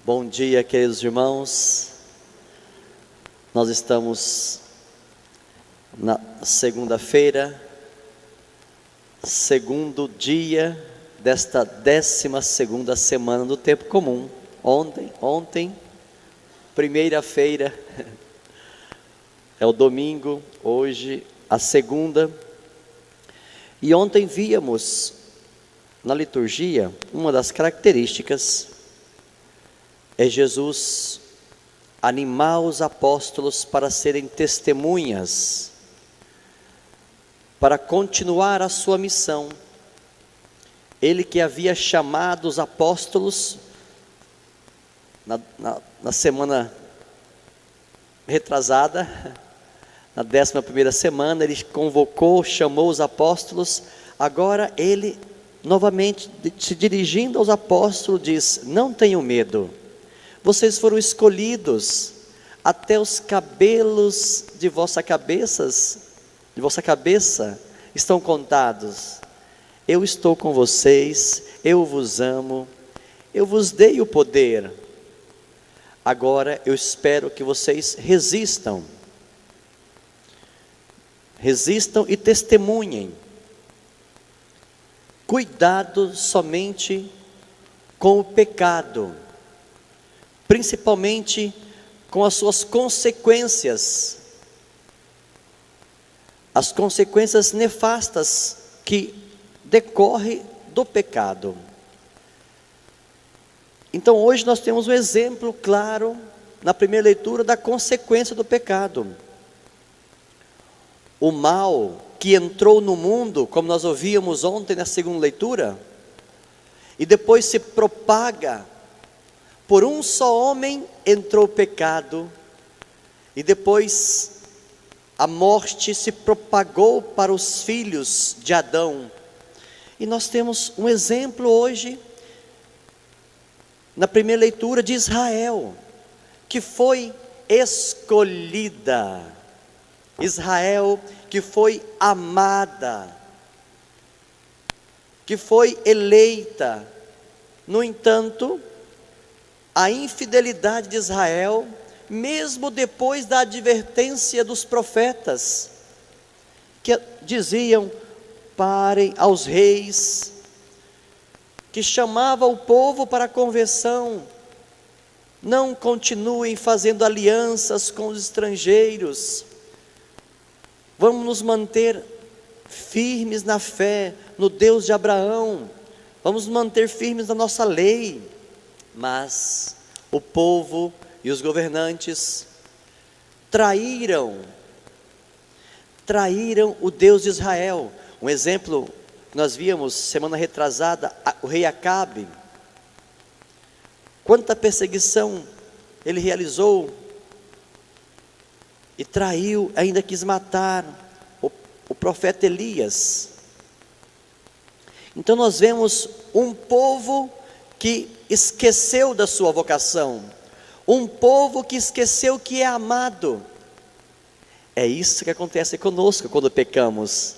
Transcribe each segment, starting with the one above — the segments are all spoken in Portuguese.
Bom dia, queridos irmãos. Nós estamos na segunda-feira, segundo dia desta 12ª semana do tempo comum. Ontem, primeira-feira, é o domingo, hoje a segunda. E ontem víamos na liturgia uma das características é Jesus animar os apóstolos para serem testemunhas, para continuar a sua missão. Ele que havia chamado os apóstolos na semana retrasada, na 11ª semana, ele convocou, chamou os apóstolos. Agora ele, novamente, se dirigindo aos apóstolos, diz: não tenham medo. Vocês foram escolhidos, até os cabelos de vossa cabeça estão contados. Eu estou com vocês, eu vos amo, eu vos dei o poder. Agora eu espero que vocês resistam e testemunhem. Cuidado somente com o pecado, principalmente com as suas consequências, as consequências nefastas que decorrem do pecado. Então hoje nós temos um exemplo claro, na primeira leitura, da consequência do pecado. O mal que entrou no mundo, como nós ouvíamos ontem na segunda leitura, e depois se propaga. Por um só homem entrou o pecado, e depois a morte se propagou para os filhos de Adão. E nós temos um exemplo hoje, na primeira leitura, de Israel, que foi escolhida, Israel que foi amada, que foi eleita. No entanto, a infidelidade de Israel, mesmo depois da advertência dos profetas, que diziam: parem, aos reis, que chamava o povo para a conversão, não continuem fazendo alianças com os estrangeiros, vamos nos manter firmes na fé, no Deus de Abraão, vamos nos manter firmes na nossa lei. Mas o povo e os governantes traíram o Deus de Israel. Um exemplo que nós víamos semana retrasada, o rei Acabe. Quanta perseguição ele realizou, e traiu, ainda quis matar o profeta Elias. Então nós vemos um povo que esqueceu da sua vocação, um povo que esqueceu que é amado. É isso que acontece conosco quando pecamos.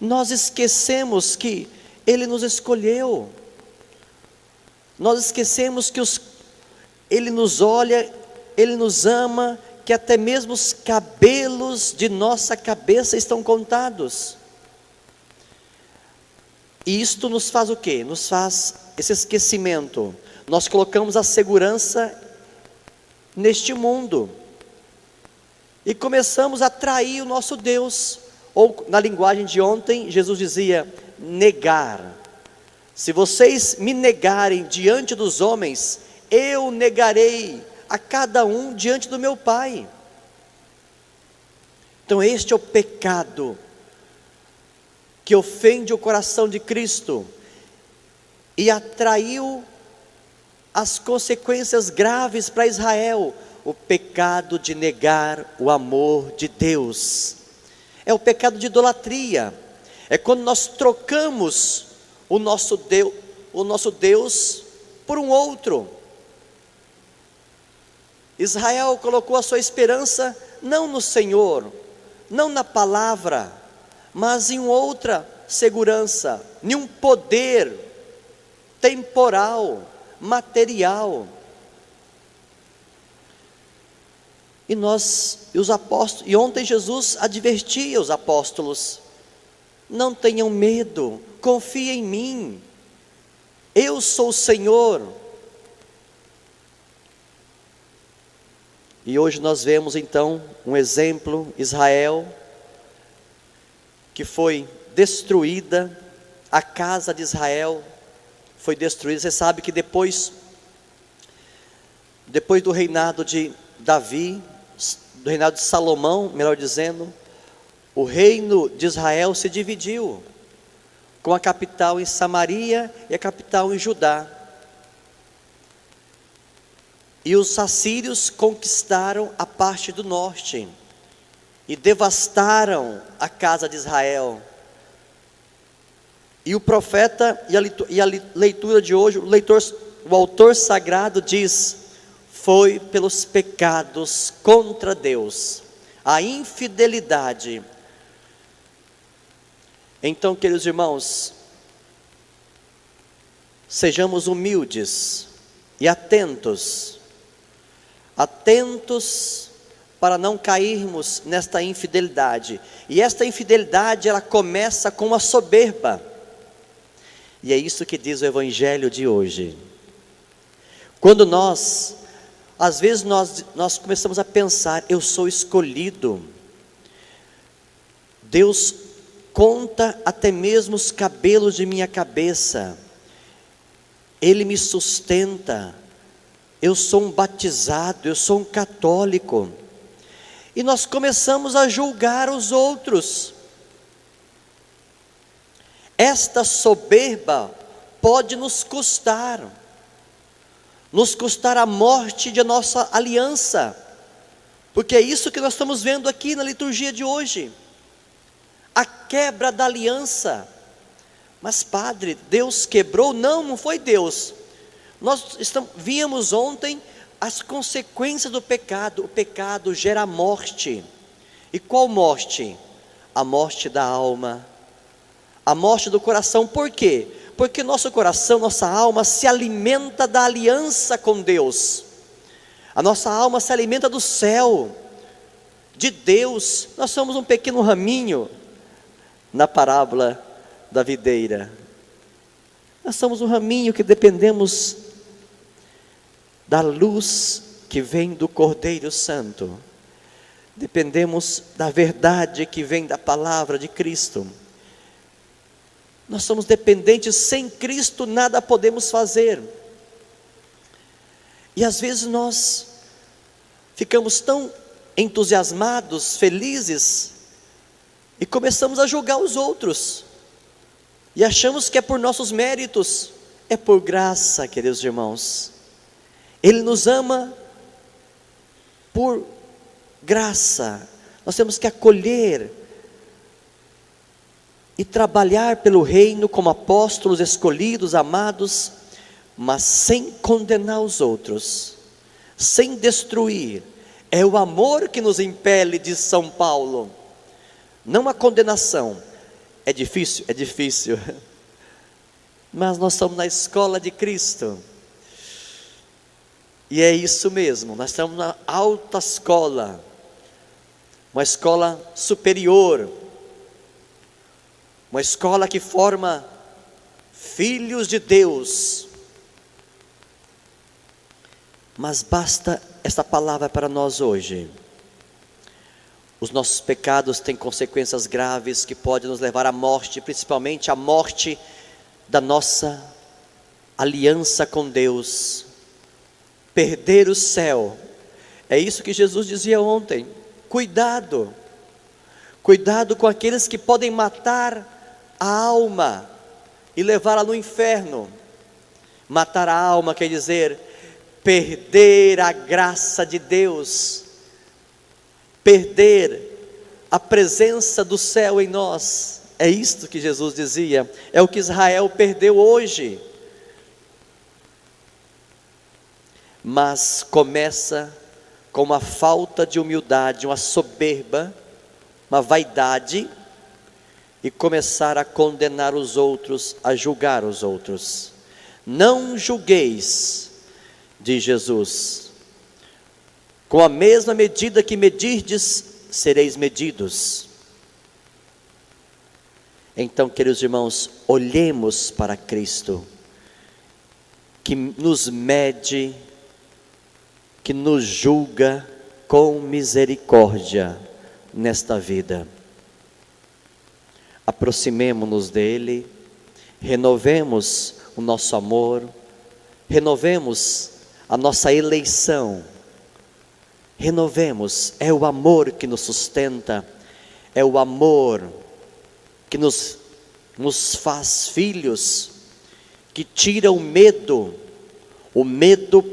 Nós esquecemos que Ele nos escolheu, nós esquecemos que Ele nos olha, Ele nos ama, que até mesmo os cabelos de nossa cabeça estão contados. E isto nos faz o quê? Nos faz esse esquecimento. Nós colocamos a segurança neste mundo e começamos a trair o nosso Deus. Ou na linguagem de ontem, Jesus dizia: negar. Se vocês me negarem diante dos homens, eu negarei a cada um diante do meu Pai. Então este é o pecado que ofende o coração de Cristo e atraiu as consequências graves para Israel: o pecado de negar o amor de Deus. É o pecado de idolatria, é quando nós trocamos o nosso Deus por um outro. Israel colocou a sua esperança não no Senhor, não na palavra, mas em outra segurança, em um poder temporal, material. E os apóstolos, e ontem Jesus advertia os apóstolos: não tenham medo, confiem em mim, eu sou o Senhor. E hoje nós vemos então um exemplo: Israel, que foi destruída, a casa de Israel foi destruída. Você sabe que depois do reinado de Davi, do reinado de Salomão, melhor dizendo, o reino de Israel se dividiu, com a capital em Samaria e a capital em Judá. E os assírios conquistaram a parte do norte e devastaram a casa de Israel. E o profeta, e a leitura de hoje, o autor sagrado diz: foi pelos pecados contra Deus, a infidelidade. Então, queridos irmãos, sejamos humildes e atentos para não cairmos nesta infidelidade. E esta infidelidade, ela começa com uma soberba. E é isso que diz o evangelho de hoje. Quando às vezes nós começamos a pensar: eu sou escolhido, Deus conta até mesmo os cabelos de minha cabeça, Ele me sustenta, eu sou um batizado, eu sou um católico. E nós começamos a julgar os outros. Esta soberba pode nos custar a morte de nossa aliança, porque é isso que nós estamos vendo aqui na liturgia de hoje, a quebra da aliança. Mas padre, Deus quebrou? Não foi Deus. Nós víamos ontem as consequências do pecado. O pecado gera morte. E qual morte? A morte da alma, a morte do coração. Por quê? Porque nosso coração, nossa alma se alimenta da aliança com Deus. A nossa alma se alimenta do céu, de Deus. Nós somos um pequeno raminho na parábola da videira. Nós somos um raminho que dependemos da luz que vem do Cordeiro Santo. Dependemos da verdade que vem da palavra de Cristo. Nós somos dependentes, sem Cristo nada podemos fazer. E às vezes nós ficamos tão entusiasmados, felizes, e começamos a julgar os outros, e achamos que é por nossos méritos. É por graça, queridos irmãos. Ele nos ama por graça. Nós temos que acolher e trabalhar pelo reino como apóstolos escolhidos, amados, mas sem condenar os outros, sem destruir. É o amor que nos impele, diz São Paulo, não a condenação. É difícil, mas nós estamos na escola de Cristo, e é isso mesmo, nós estamos na alta escola, uma escola superior, uma escola que forma filhos de Deus. Mas basta esta palavra para nós hoje. Os nossos pecados têm consequências graves que podem nos levar à morte, principalmente à morte da nossa aliança com Deus, perder o céu. É isso que Jesus dizia ontem: cuidado com aqueles que podem matar a alma e levá-la no inferno. Matar a alma quer dizer perder a graça de Deus, perder a presença do céu em nós. É isto que Jesus dizia, é o que Israel perdeu hoje. Mas começa com uma falta de humildade, uma soberba, uma vaidade, e começar a condenar os outros, a julgar os outros. Não julgueis, diz Jesus. Com a mesma medida que medirdes, sereis medidos. Então, queridos irmãos, olhemos para Cristo, que nos mede, que nos julga com misericórdia nesta vida. Aproximemo-nos dele, renovemos o nosso amor, renovemos a nossa eleição, renovemos, é o amor que nos sustenta, é o amor que nos faz filhos, que tira o medo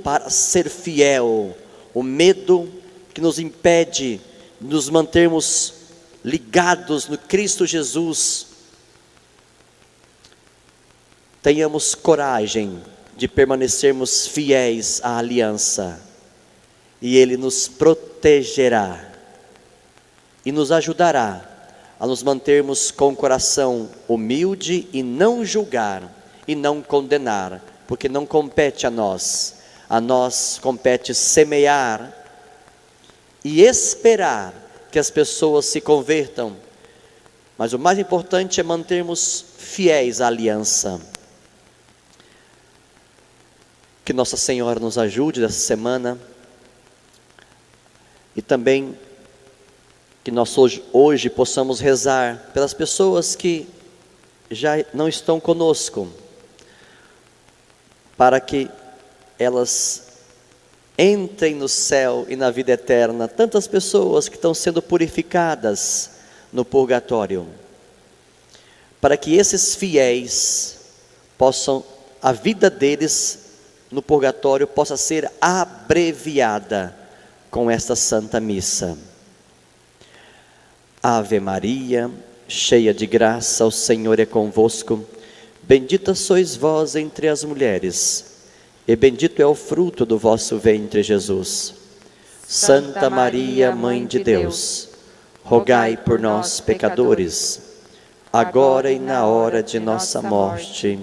para ser fiel, o medo que nos impede de nos mantermos ligados no Cristo Jesus. Tenhamos coragem de permanecermos fiéis à aliança, e Ele nos protegerá e nos ajudará a nos mantermos com o coração humilde e não julgar e não condenar, porque não compete a nós compete semear e esperar que as pessoas se convertam, mas o mais importante é mantermos fiéis à aliança. Que Nossa Senhora nos ajude nessa semana, e também que nós hoje possamos rezar pelas pessoas que já não estão conosco, para que elas entrem no céu e na vida eterna. Tantas pessoas que estão sendo purificadas no purgatório, para que esses fiéis possam, a vida deles no purgatório possa ser abreviada com esta Santa Missa. Ave Maria, cheia de graça, o Senhor é convosco. Bendita sois vós entre as mulheres, e bendito é o fruto do vosso ventre, Jesus. Santa Maria, Mãe de Deus, rogai por nós, pecadores, agora e na hora de nossa morte.